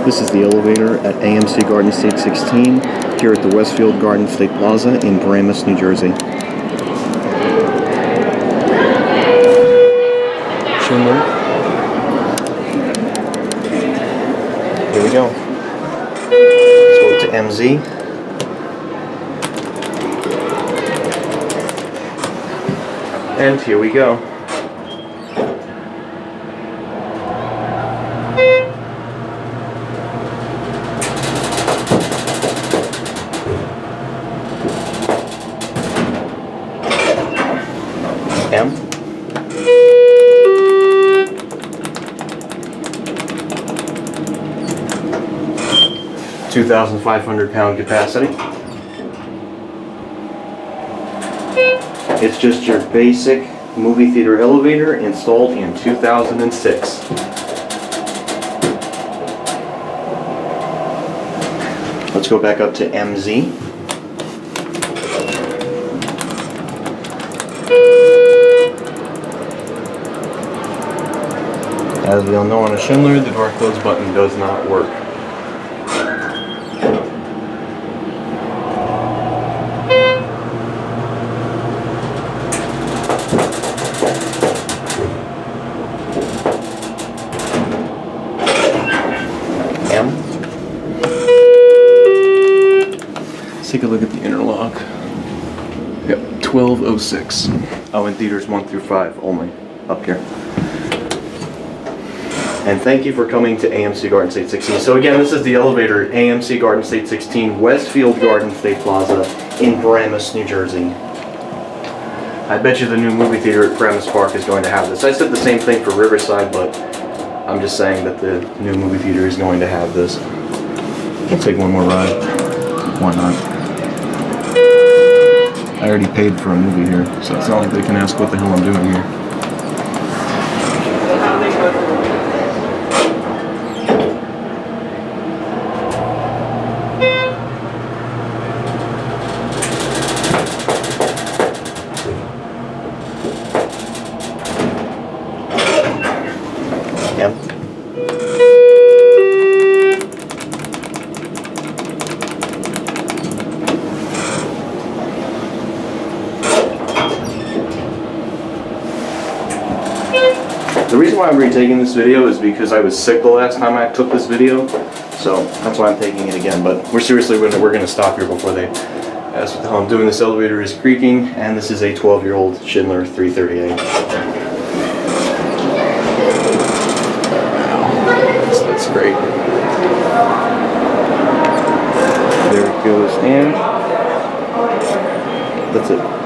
This is the elevator at AMC Garden State 16 here at the Westfield Garden State Plaza in Paramus, New Jersey. Schindler. Here we go. Let's go to MZ. And here we go. M. £2,500 capacity. It's just your basic movie theater elevator installed in 2006. Let's go back up to MZ. As we all know on a Schindler, the door close button does not work. M. Let's take a look at the interlock. Yep, 1206. Oh, in theaters 1 through 5 only, up here. And thank you for coming to AMC Garden State 16. So again, this is the elevator at AMC Garden State 16, Westfield Garden State Plaza in Paramus, New Jersey. I bet you the new movie theater at Paramus Park is going to have this. I said the same thing for Riverside, but I'm just saying that the new movie theater is going to have this. We'll take one more ride. Why not? I already paid for a movie here, so it's not like they can ask what the hell I'm doing here. Yep. The reason why I'm retaking this video is because I was sick the last time I took this video, so that's why I'm taking it again. But we're going to stop here before they ask what the hell I'm doing. This elevator is creaking, and this is a 12-year-old Schindler 338. That's great. There it goes, and that's it.